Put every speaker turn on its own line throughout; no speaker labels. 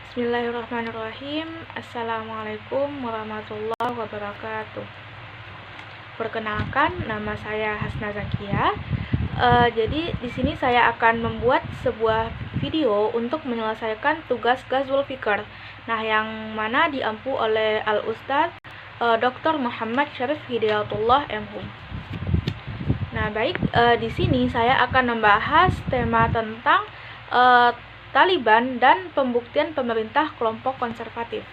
Bismillahirrahmanirrahim. Assalamualaikum warahmatullahi wabarakatuh. Perkenalkan, nama saya Hasna Zakia. Jadi di sini saya akan membuat sebuah video untuk menyelesaikan tugas Ghazwul Fikr. Nah, yang mana diampu oleh Al-Ustadz Dr. Muhammad Syarif Hidayatullah MHum. Nah, baik, di sini saya akan membahas tema tentang Taliban dan pembuktian pemerintah kelompok konservatif.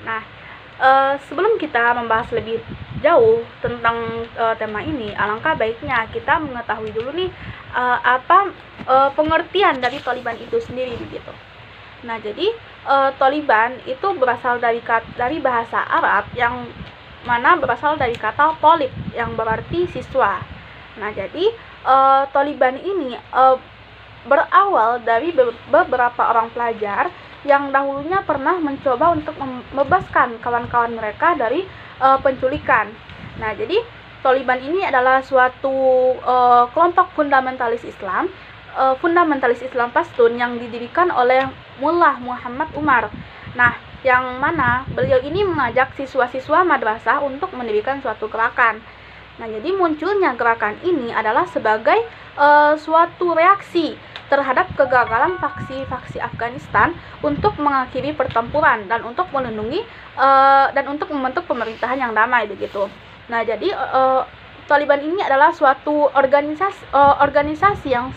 Nah, sebelum kita membahas lebih jauh tentang tema ini, alangkah baiknya kita mengetahui dulu nih apa pengertian dari Taliban itu sendiri begitu. Nah, jadi Taliban itu berasal dari bahasa Arab yang mana berasal dari kata tolib yang berarti siswa. Nah, jadi Taliban ini berawal dari beberapa orang pelajar yang dahulunya pernah mencoba untuk membebaskan kawan-kawan mereka dari penculikan. Nah, jadi Taliban ini adalah suatu kelompok fundamentalis Islam Pashtun yang didirikan oleh Mullah Muhammad Umar. Nah, yang mana beliau ini mengajak siswa-siswa madrasah untuk mendirikan suatu gerakan. Nah, jadi munculnya gerakan ini adalah sebagai suatu reaksi terhadap kegagalan faksi-faksi Afghanistan untuk mengakhiri pertempuran dan untuk melindungi dan untuk membentuk pemerintahan yang damai begitu. Nah, jadi Taliban ini adalah suatu organisasi yang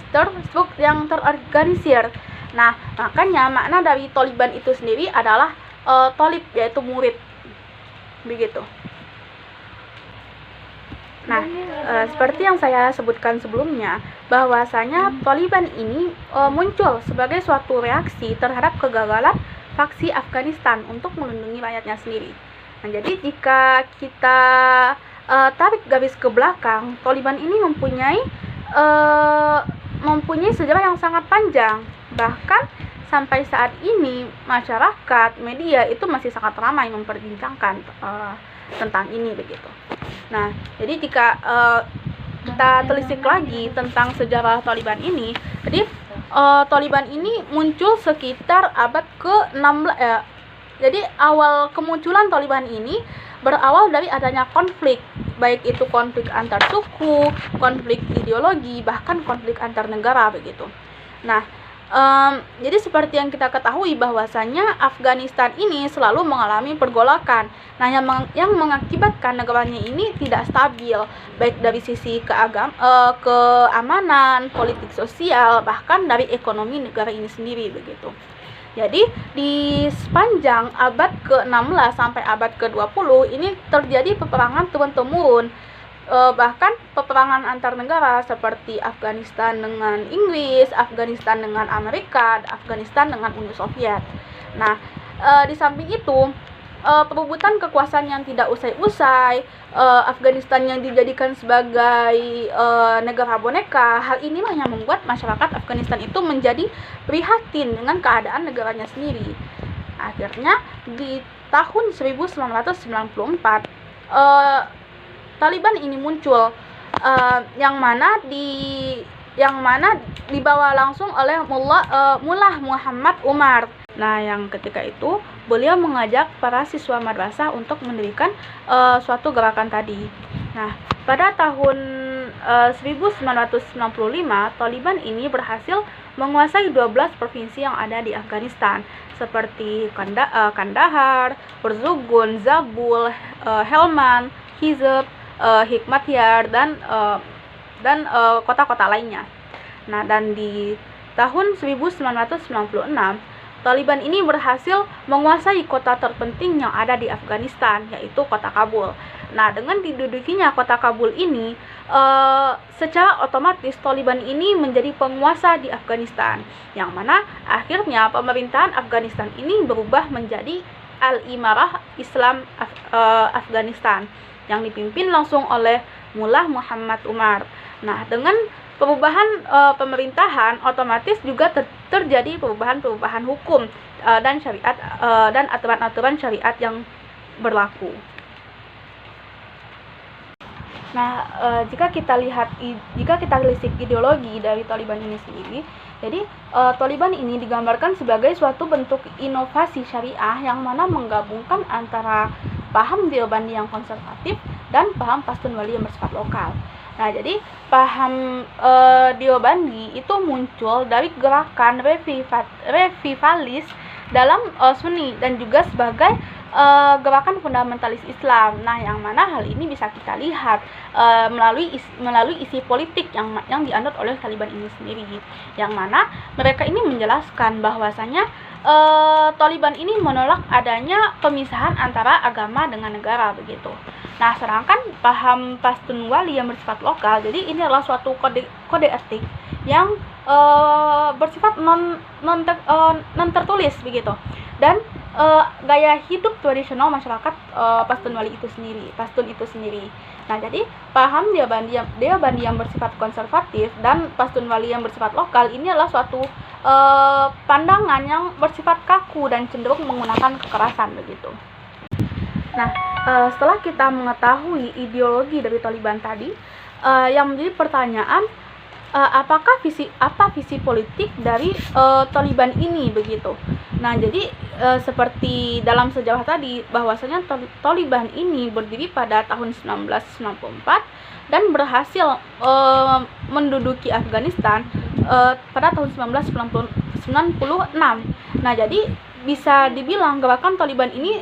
terorganisir. Nah, makanya makna dari Taliban itu sendiri adalah tolib, yaitu murid begitu. Nah, seperti yang saya sebutkan sebelumnya, bahwasanya Taliban ini muncul sebagai suatu reaksi terhadap kegagalan faksi Afghanistan untuk melindungi rakyatnya sendiri. Nah, jadi jika kita tarik garis ke belakang, Taliban ini mempunyai sejarah yang sangat panjang. Bahkan sampai saat ini masyarakat, media itu masih sangat ramai memperbincangkan tentang ini begitu. Nah, jadi jika kita telisik lagi tentang sejarah Taliban ini, jadi Taliban ini muncul sekitar abad ke-16. Jadi awal kemunculan Taliban ini berawal dari adanya konflik, baik itu konflik antar suku, konflik ideologi, bahkan konflik antar negara begitu. Nah, jadi seperti yang kita ketahui bahwasanya Afghanistan ini selalu mengalami pergolakan. Nah, yang mengakibatkan negaranya ini tidak stabil, baik dari sisi keamanan, politik sosial, bahkan dari ekonomi negara ini sendiri begitu. Jadi di sepanjang abad ke-16 sampai abad ke-20 ini terjadi peperangan turun-temurun. Bahkan peperangan antar negara seperti Afghanistan dengan Inggris, Afghanistan dengan Amerika, Afghanistan dengan Uni Soviet. Nah, di samping itu perebutan kekuasaan yang tidak usai-usai, Afghanistan yang dijadikan sebagai negara boneka. Hal inilah yang membuat masyarakat Afghanistan itu menjadi prihatin dengan keadaan negaranya sendiri. Akhirnya di tahun 1994 Taliban ini muncul, yang mana dibawa langsung oleh Mullah Muhammad Umar. Nah, yang ketika itu beliau mengajak para siswa madrasah untuk mendirikan suatu gerakan tadi. Nah, pada tahun 1995 Taliban ini berhasil menguasai 12 provinsi yang ada di Afghanistan seperti Kandahar, Uruzgan, Zabul, Helmand, Hizb, Hikmatyar dan kota-kota lainnya. Nah, dan di tahun 1996 Taliban ini berhasil menguasai kota terpenting yang ada di Afghanistan, yaitu kota Kabul. Nah, dengan didudukinya kota Kabul ini, secara otomatis Taliban ini menjadi penguasa di Afghanistan, yang mana akhirnya pemerintahan Afghanistan ini berubah menjadi Al-Imarah Islam Afghanistan, yang dipimpin langsung oleh Mullah Muhammad Umar. Nah, dengan perubahan pemerintahan, otomatis juga terjadi perubahan hukum dan syariat dan aturan-aturan syariat yang berlaku. Nah, jika kita telisik ideologi dari Taliban ini sendiri, Jadi Taliban ini digambarkan sebagai suatu bentuk inovasi syariah yang mana menggabungkan antara paham Deobandi yang konservatif dan paham Pastunwali yang bersifat lokal. Nah, jadi paham Deobandi itu muncul dari gerakan revivalis dalam Sunni dan juga sebagai gerakan fundamentalis Islam. Nah, yang mana hal ini bisa kita lihat melalui isi politik yang dianut oleh Taliban ini sendiri, yang mana mereka ini menjelaskan bahwasanya Taliban ini menolak adanya pemisahan antara agama dengan negara begitu. Nah, sedangkan paham Pastunwali yang bersifat lokal, jadi ini adalah suatu kode etik yang bersifat non tertulis begitu, dan gaya hidup tradisional masyarakat Pastun itu sendiri. Nah, jadi paham Deobandi yang bersifat konservatif dan Pastunwali yang bersifat lokal ini adalah suatu pandangan yang bersifat kaku dan cenderung menggunakan kekerasan begitu. Nah, setelah kita mengetahui ideologi dari Taliban tadi, yang menjadi pertanyaan, apa visi politik dari Taliban ini begitu. Nah, jadi seperti dalam sejarah tadi, bahwasanya Taliban ini berdiri pada tahun 1994 dan berhasil menduduki Afghanistan pada tahun 1996. Nah, jadi bisa dibilang gerakan Taliban ini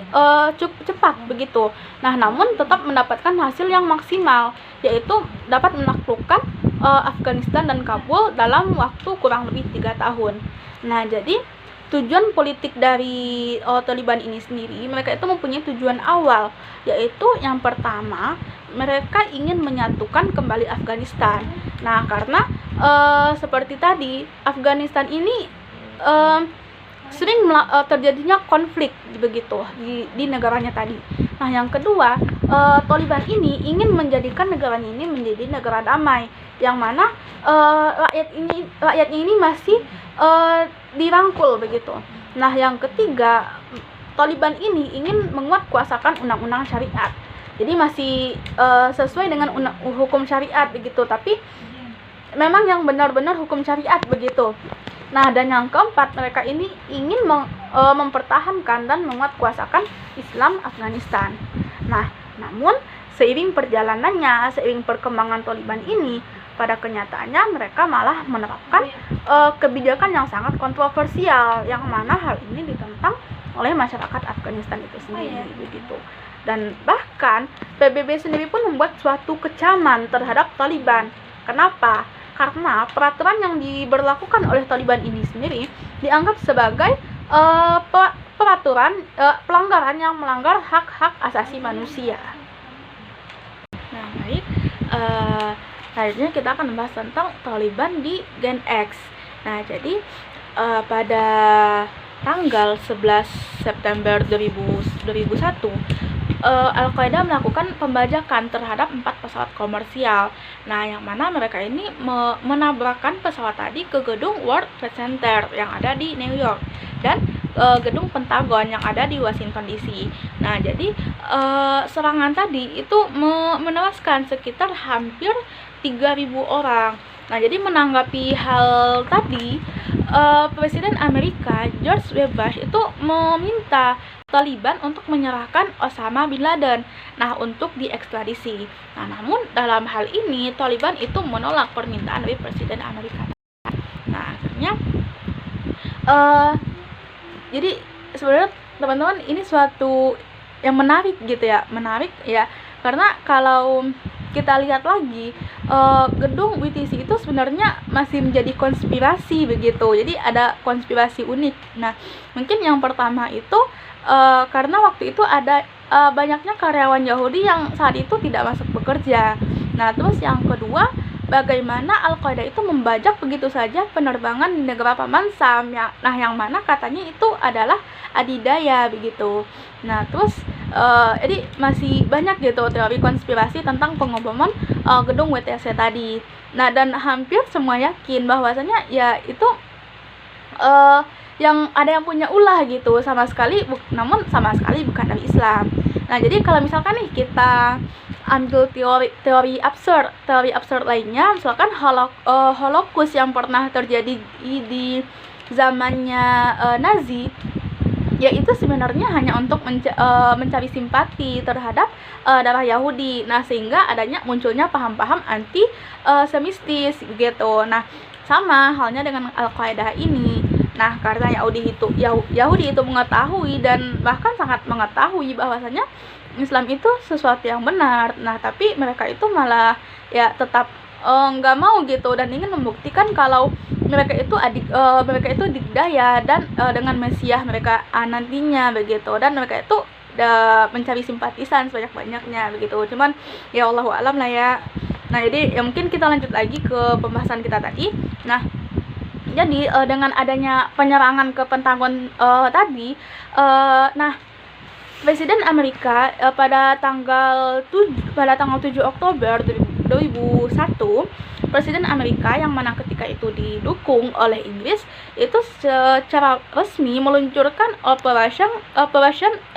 cukup cepat begitu. Nah, namun tetap mendapatkan hasil yang maksimal, yaitu dapat menaklukkan Afghanistan dan Kabul dalam waktu kurang lebih 3 tahun. Nah, jadi tujuan politik dari Taliban ini sendiri, mereka itu mempunyai tujuan awal, yaitu yang pertama, mereka ingin menyatukan kembali Afghanistan. Nah, karena seperti tadi, Afghanistan ini sering terjadinya konflik begitu di negaranya tadi. Nah, yang kedua, Taliban ini ingin menjadikan negaranya ini menjadi negara damai, yang mana rakyatnya ini masih dirangkul begitu. Nah, yang ketiga, Taliban ini ingin menguatkuasakan undang-undang syariat. Jadi masih sesuai dengan hukum syariat begitu, tapi memang yang benar-benar hukum syariat begitu. Nah, dan yang keempat, mereka ini ingin mempertahankan dan menguatkuasakan Islam Afghanistan. Nah, namun seiring perjalanannya, seiring perkembangan Taliban ini, pada kenyataannya mereka malah menerapkan kebijakan yang sangat kontroversial, yang mana hal ini ditentang oleh masyarakat Afghanistan itu sendiri begitu. Dan bahkan PBB sendiri pun membuat suatu kecaman terhadap Taliban. Kenapa? Karena peraturan yang diberlakukan oleh Taliban ini sendiri dianggap sebagai pelanggaran yang melanggar hak-hak asasi manusia. Nah, baik, selanjutnya kita akan membahas tentang Taliban di Gen X. Nah, jadi pada tanggal 11 September 2001, Al-Qaeda melakukan pembajakan terhadap 4 pesawat komersial. Nah, yang mana mereka ini menabrakkan pesawat tadi ke gedung World Trade Center yang ada di New York dan gedung Pentagon yang ada di Washington DC. Nah, jadi serangan tadi itu menewaskan sekitar hampir 3.000 orang. Nah, jadi menanggapi hal tadi, Presiden Amerika George W. Bush itu meminta Taliban untuk menyerahkan Osama bin Laden, nah, untuk diekstradisi. Nah, namun dalam hal ini Taliban itu menolak permintaan dari Presiden Amerika. Nah, akhirnya jadi sebenarnya teman-teman, ini suatu yang menarik gitu ya, karena kalau kita lihat lagi, gedung WTC itu sebenarnya masih menjadi konspirasi begitu. Jadi ada konspirasi unik. Nah, mungkin yang pertama itu karena waktu itu ada banyaknya karyawan Yahudi yang saat itu tidak masuk bekerja. Nah, terus yang kedua, bagaimana Al-Qaeda itu membajak begitu saja penerbangan di negara Paman Sam, nah, yang mana katanya itu adalah adidaya begitu. Nah, terus jadi masih banyak gitu teori konspirasi tentang pengeboman gedung WTC tadi. Nah, dan hampir semua yakin bahwasanya ya itu yang ada yang punya ulah gitu, namun sama sekali bukan dari Islam. Nah, jadi kalau misalkan nih kita ambil teori absurd lainnya, misalkan Holocaust yang pernah terjadi di zamannya Nazi, yaitu sebenarnya hanya untuk mencari simpati terhadap darah Yahudi. Nah, sehingga munculnya paham-paham anti semistis gitu. Nah, sama halnya dengan Al-Qaeda ini. Nah, karena Yahudi itu mengetahui dan bahkan sangat mengetahui bahwasanya Islam itu sesuatu yang benar. Nah, tapi mereka itu malah ya tetap nggak mau gitu, dan ingin membuktikan kalau mereka itu dikdaya dan dengan Mesias mereka nantinya begitu, dan mereka itu mencari simpatisan sebanyak-banyaknya begitu. Cuman ya Allahu alam lah ya. Nah, jadi ya mungkin kita lanjut lagi ke pembahasan kita tadi. Nah, jadi dengan adanya penyerangan ke Pentagon tadi, nah Presiden Amerika pada tanggal 7 Oktober 2001, Presiden Amerika yang mana ketika itu didukung oleh Inggris itu secara resmi meluncurkan Operation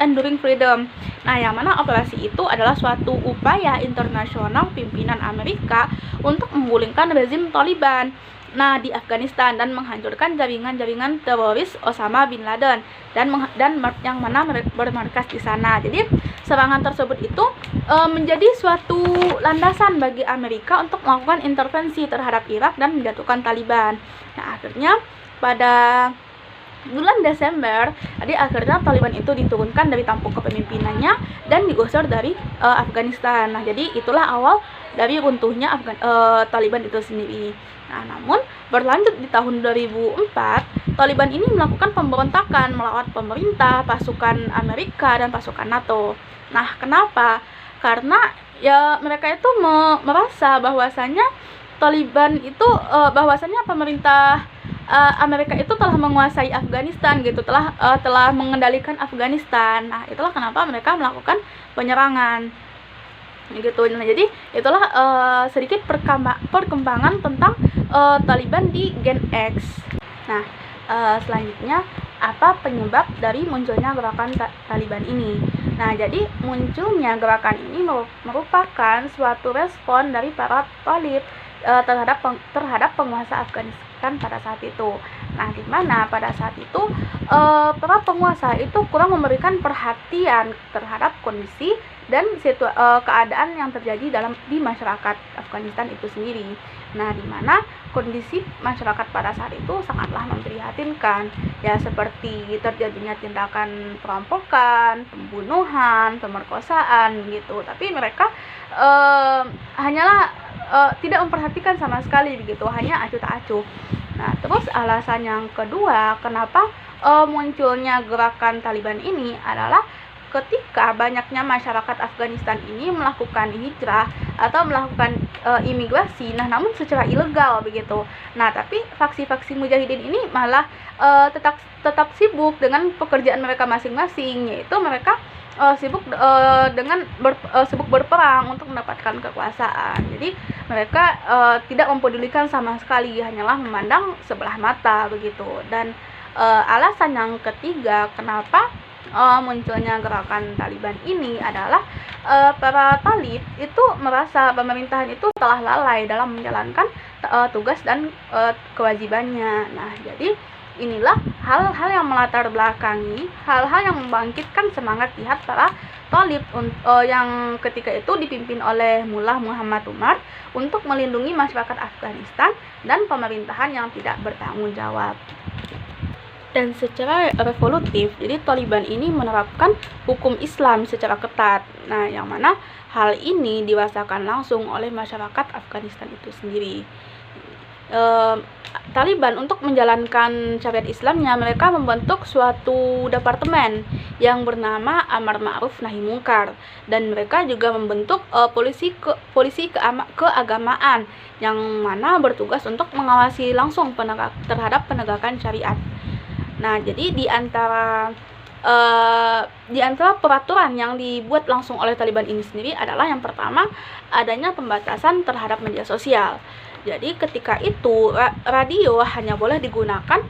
Enduring Freedom. Nah, yang mana operasi itu adalah suatu upaya internasional pimpinan Amerika untuk menggulingkan rezim Taliban di Afghanistan dan menghancurkan jaringan-jaringan teroris Osama bin Laden dan yang mana bermarkas di sana. Jadi serangan tersebut itu menjadi suatu landasan bagi Amerika untuk melakukan intervensi terhadap Irak dan menjatuhkan Taliban. Nah, akhirnya pada bulan Desember, jadi akhirnya Taliban itu diturunkan dari tampuk kepemimpinannya dan digusur dari Afghanistan. Nah, jadi itulah awal dari runtuhnya Taliban itu sendiri. Nah, namun berlanjut di tahun 2004, Taliban ini melakukan pemberontakan melawan pemerintah, pasukan Amerika dan pasukan NATO. Nah, kenapa? Karena ya mereka itu merasa bahwasanya Taliban itu bahwasanya pemerintah Amerika itu telah menguasai Afghanistan gitu, telah mengendalikan Afghanistan. Nah, itulah kenapa mereka melakukan penyerangan gitu. Nah, jadi itulah sedikit perkembangan tentang Taliban di Gen X. Nah, selanjutnya apa penyebab dari munculnya gerakan Taliban ini? Nah, jadi munculnya gerakan ini merupakan suatu respon dari para Talib terhadap penguasa Afghanistan pada saat itu. Nah, di mana pada saat itu para penguasa itu kurang memberikan perhatian terhadap kondisi dan keadaan yang terjadi di masyarakat Afghanistan itu sendiri. Nah, di mana kondisi masyarakat pada saat itu sangatlah memprihatinkan, ya seperti terjadinya tindakan perampokan, pembunuhan, pemerkosaan gitu. Tapi mereka hanyalah tidak memperhatikan sama sekali begitu, hanya acuh tak acuh. Nah, terus alasan yang kedua kenapa munculnya gerakan Taliban ini adalah ketika banyaknya masyarakat Afghanistan ini melakukan hijrah atau melakukan imigrasi, namun secara ilegal begitu. Nah, tapi faksi-faksi mujahidin ini malah tetap sibuk dengan pekerjaan mereka masing-masing, yaitu mereka sibuk berperang untuk mendapatkan kekuasaan. Jadi mereka tidak mempedulikan sama sekali, hanyalah memandang sebelah mata begitu. Dan alasan yang ketiga kenapa munculnya gerakan Taliban ini adalah para Talib itu merasa pemerintahan itu telah lalai dalam menjalankan tugas dan kewajibannya. Nah, jadi inilah hal-hal yang melatar belakangi, hal-hal yang membangkitkan semangat jihad para Talib yang ketika itu dipimpin oleh Mullah Muhammad Umar untuk melindungi masyarakat Afghanistan dan pemerintahan yang tidak bertanggung jawab. Dan secara revolutif, jadi Taliban ini menerapkan hukum Islam secara ketat. Nah, yang mana hal ini dirasakan langsung oleh masyarakat Afghanistan itu sendiri. Taliban untuk menjalankan syariat Islamnya, mereka membentuk suatu departemen yang bernama Amar Ma'ruf Nahi Mungkar, dan mereka juga membentuk polisi keagamaan yang mana bertugas untuk mengawasi langsung terhadap penegakan syariat. Nah, jadi di antara peraturan yang dibuat langsung oleh Taliban ini sendiri adalah yang pertama, adanya pembatasan terhadap media sosial. Jadi ketika itu radio hanya boleh digunakan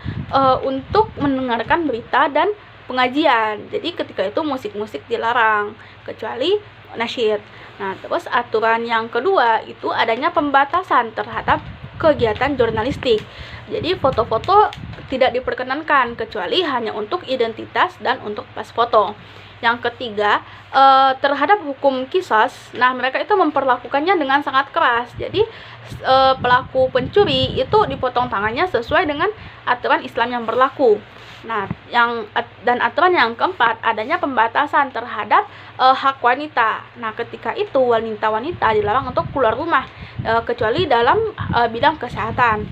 untuk mendengarkan berita dan pengajian. Jadi ketika itu musik-musik dilarang, kecuali nasyid. Nah, terus aturan yang kedua itu adanya pembatasan terhadap kegiatan jurnalistik. Jadi foto-foto tidak diperkenankan kecuali hanya untuk identitas dan untuk pas foto. Yang ketiga, terhadap hukum qisas, nah mereka itu memperlakukannya dengan sangat keras. Jadi pelaku pencuri itu dipotong tangannya sesuai dengan aturan Islam yang berlaku. Nah, dan aturan yang keempat adanya pembatasan terhadap hak wanita. Nah, ketika itu wanita-wanita dilarang untuk keluar rumah kecuali dalam bidang kesehatan.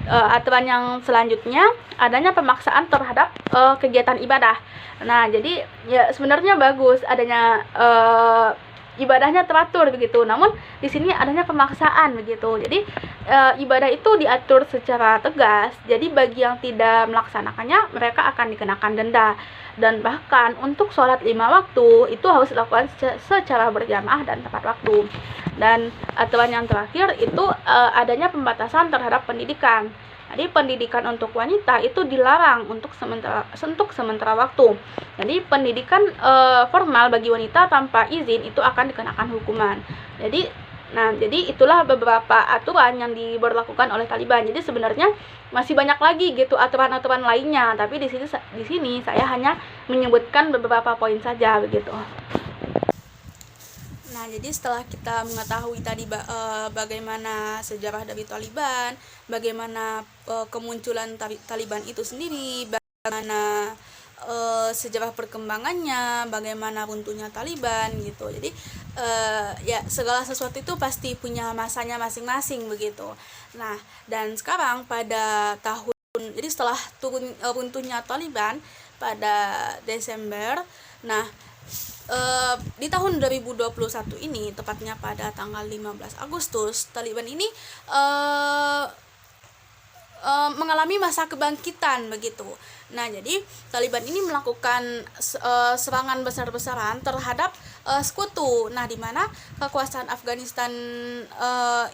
Aturan yang selanjutnya adanya pemaksaan terhadap kegiatan ibadah. Nah, jadi ya sebenarnya bagus adanya ibadahnya teratur begitu. Namun di sini adanya pemaksaan begitu. Jadi ibadah itu diatur secara tegas. Jadi bagi yang tidak melaksanakannya mereka akan dikenakan denda. Dan bahkan untuk sholat 5 waktu itu harus dilakukan secara berjamaah dan tepat waktu. Dan aturan yang terakhir itu adanya pembatasan terhadap pendidikan. Jadi pendidikan untuk wanita itu dilarang untuk sementara waktu. Jadi pendidikan formal bagi wanita tanpa izin itu akan dikenakan hukuman. Jadi itulah beberapa aturan yang diberlakukan oleh Taliban. Jadi sebenarnya masih banyak lagi gitu aturan-aturan lainnya, tapi di sini saya hanya menyebutkan beberapa poin saja begitu. Nah, jadi setelah kita mengetahui tadi bagaimana sejarah dari Taliban, bagaimana kemunculan Taliban itu sendiri, bagaimana sejarah perkembangannya, bagaimana runtuhnya Taliban gitu. Jadi ya segala sesuatu itu pasti punya masanya masing-masing begitu. Nah, dan sekarang pada jadi setelah runtuhnya Taliban pada Desember, nah di tahun 2021 ini, tepatnya pada tanggal 15 Agustus, Taliban ini mengalami masa kebangkitan begitu. Nah, jadi Taliban ini melakukan serangan besar-besaran terhadap sekutu. Nah, di mana kekuasaan Afghanistan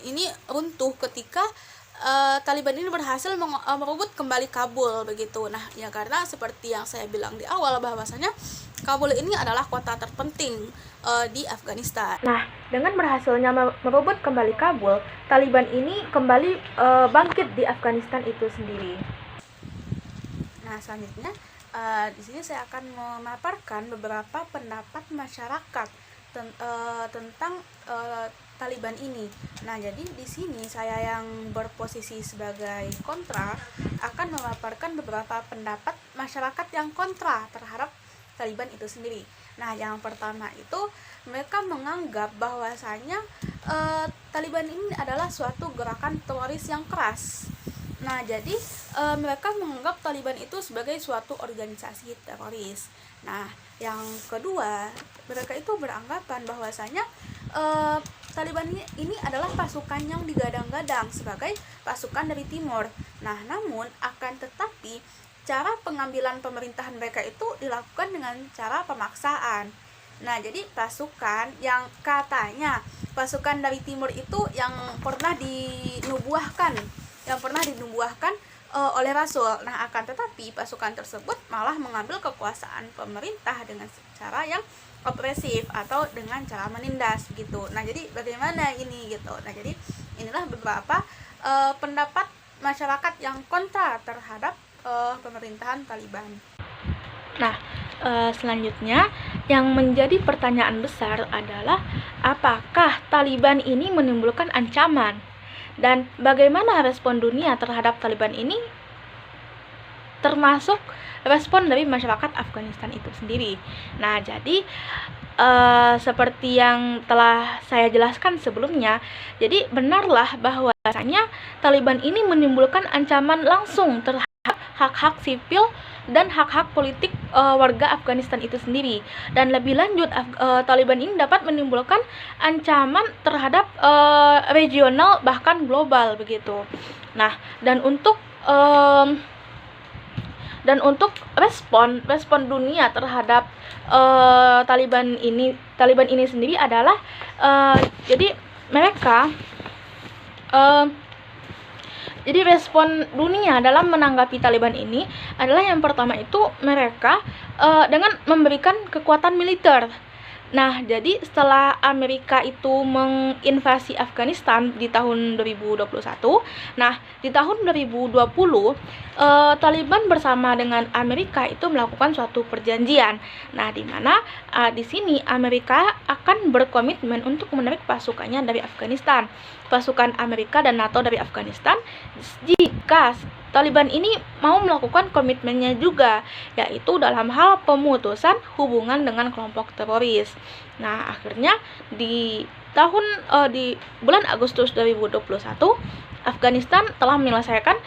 ini runtuh ketika Taliban ini berhasil merebut kembali Kabul begitu. Nah, ya karena seperti yang saya bilang di awal bahwasanya Kabul ini adalah kota terpenting di Afghanistan. Nah, dengan berhasilnya merebut kembali Kabul, Taliban ini kembali bangkit di Afghanistan itu sendiri. Nah, selanjutnya di sini saya akan memaparkan beberapa pendapat masyarakat tentang Taliban ini. Nah, jadi di sini saya yang berposisi sebagai kontra akan memaparkan beberapa pendapat masyarakat yang kontra terhadap Taliban itu sendiri. Nah, yang pertama itu mereka menganggap bahwasanya Taliban ini adalah suatu gerakan teroris yang keras. Nah, jadi mereka menganggap Taliban itu sebagai suatu organisasi teroris. Nah, yang kedua, mereka itu beranggapan bahwasanya Taliban ini adalah pasukan yang digadang-gadang sebagai pasukan dari timur. Nah, namun akan tetapi cara pengambilan pemerintahan mereka itu dilakukan dengan cara pemaksaan. Nah, jadi pasukan yang katanya pasukan dari timur itu yang pernah dinubuahkan oleh Rasul. Nah, akan tetapi pasukan tersebut malah mengambil kekuasaan pemerintah dengan cara yang opresif atau dengan cara menindas gitu. Nah, jadi bagaimana ini gitu. Nah, jadi inilah beberapa pendapat masyarakat yang kontra terhadap pemerintahan Taliban. Nah, selanjutnya yang menjadi pertanyaan besar adalah apakah Taliban ini menimbulkan ancaman dan bagaimana respon dunia terhadap Taliban ini, termasuk respon dari masyarakat Afghanistan itu sendiri. Nah, jadi seperti yang telah saya jelaskan sebelumnya, jadi benarlah bahwasanya Taliban ini menimbulkan ancaman langsung terhadap hak-hak sipil dan hak-hak politik warga Afghanistan itu sendiri. Dan lebih lanjut, Taliban ini dapat menimbulkan ancaman terhadap regional bahkan global begitu. Nah, dan untuk respon dunia terhadap Taliban ini sendiri adalah jadi respon dunia dalam menanggapi Taliban ini adalah yang pertama itu mereka dengan memberikan kekuatan militer. Nah, jadi setelah Amerika itu menginvasi Afghanistan di tahun 2021, nah di tahun 2020 Taliban bersama dengan Amerika itu melakukan suatu perjanjian. Nah, di mana di sini Amerika akan berkomitmen untuk menarik pasukannya dari Afghanistan, pasukan Amerika dan NATO dari Afghanistan, jika Taliban ini mau melakukan komitmennya juga, yaitu dalam hal pemutusan hubungan dengan kelompok teroris. Nah, akhirnya di di bulan Agustus 2021, Afghanistan telah menyelesaikan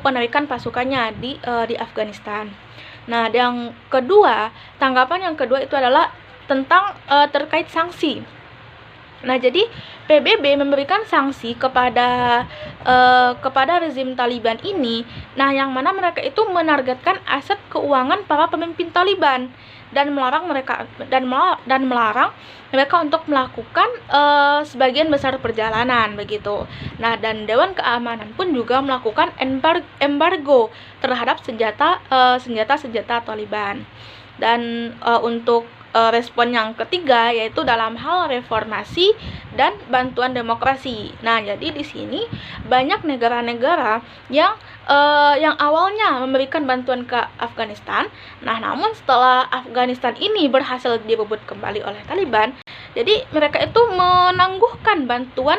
penarikan pasukannya di Afghanistan. Nah, yang kedua, tanggapan yang kedua itu adalah tentang terkait sanksi. Nah, jadi PBB memberikan sanksi kepada rezim Taliban ini. Nah, yang mana mereka itu menargetkan aset keuangan para pemimpin Taliban dan melarang mereka untuk melakukan sebagian besar perjalanan begitu. Nah, dan Dewan Keamanan pun juga melakukan embargo terhadap senjata Taliban. Dan untuk respon yang ketiga yaitu dalam hal reformasi dan bantuan demokrasi. Nah, jadi di sini banyak negara-negara yang awalnya memberikan bantuan ke Afghanistan. Nah, namun setelah Afghanistan ini berhasil direbut kembali oleh Taliban, jadi mereka itu menangguhkan bantuan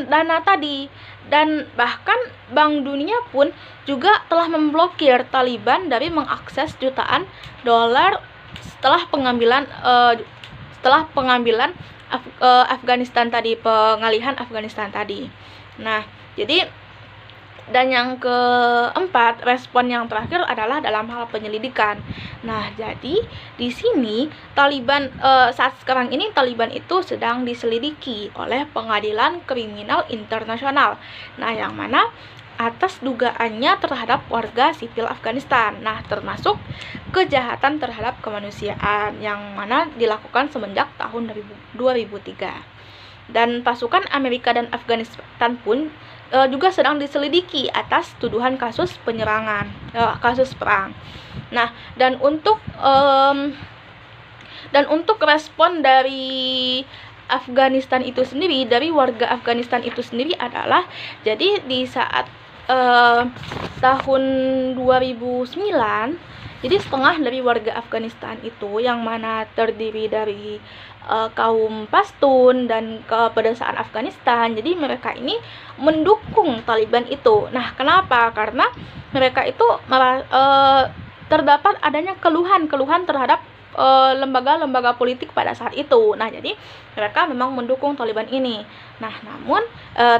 dana tadi. Dan bahkan Bank Dunia pun juga telah memblokir Taliban dari mengakses jutaan dolar setelah pengambilan Afghanistan tadi, pengalihan Afghanistan tadi. Nah, jadi dan yang keempat, respon yang terakhir adalah dalam hal penyelidikan. Nah, jadi di sini Taliban saat sekarang ini Taliban itu sedang diselidiki oleh Pengadilan Kriminal Internasional. Nah, yang mana atas dugaannya terhadap warga sipil Afghanistan. Nah, termasuk kejahatan terhadap kemanusiaan yang mana dilakukan semenjak tahun 2003. Dan pasukan Amerika dan Afghanistan pun juga sedang diselidiki atas tuduhan kasus penyerangan, kasus perang. Nah, dan untuk respon dari Afghanistan itu sendiri, dari warga Afghanistan itu sendiri adalah, jadi di saat tahun 2009, jadi setengah dari warga Afghanistan itu yang mana terdiri dari kaum Pashtun dan pedesaan Afghanistan, jadi mereka ini mendukung Taliban itu. Nah, kenapa? Karena mereka itu terdapat adanya keluhan terhadap lembaga-lembaga politik pada saat itu. Nah, jadi mereka memang mendukung Taliban ini. Nah, namun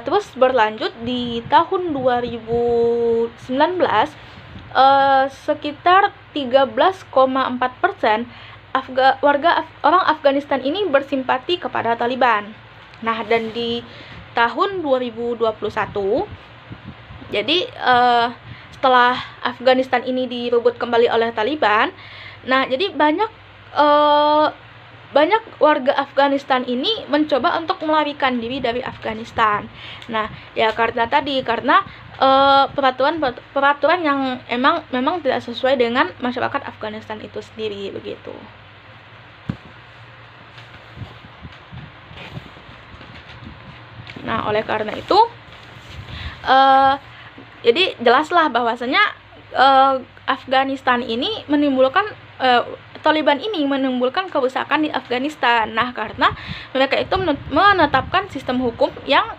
terus berlanjut di tahun 2019, sekitar 13,4% orang Afghanistan ini bersimpati kepada Taliban. Nah, dan di tahun 2021, jadi setelah Afghanistan ini direbut kembali oleh Taliban, nah jadi banyak warga Afghanistan ini mencoba untuk melarikan diri dari Afghanistan. Nah, ya karena peraturan yang memang tidak sesuai dengan masyarakat Afghanistan itu sendiri begitu. Nah, oleh karena itu jadi jelaslah bahwasanya Afghanistan ini Taliban ini menimbulkan kerusakan di Afghanistan. Nah, karena mereka itu menetapkan sistem hukum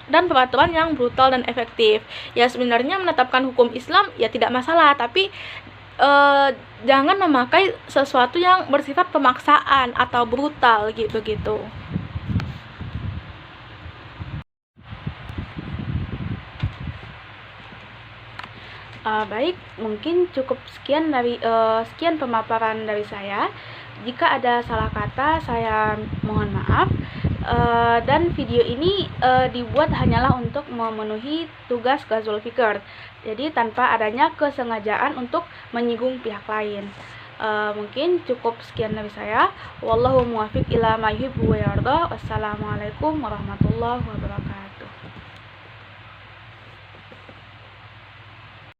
dan peraturan yang brutal dan efektif. Ya, sebenarnya menetapkan hukum Islam ya tidak masalah, tapi jangan memakai sesuatu yang bersifat pemaksaan atau brutal begitu. Baik, mungkin cukup sekian pemaparan dari saya. Jika ada salah kata, saya mohon maaf. Dan video ini dibuat hanyalah untuk memenuhi tugas Ghazul Fikr. Jadi tanpa adanya kesengajaan untuk menyinggung pihak lain. Mungkin cukup sekian dari saya. Wallahu muwaffiq ila ma yuhibbu wa yarda. Wassalamualaikum warahmatullahi wabarakatuh.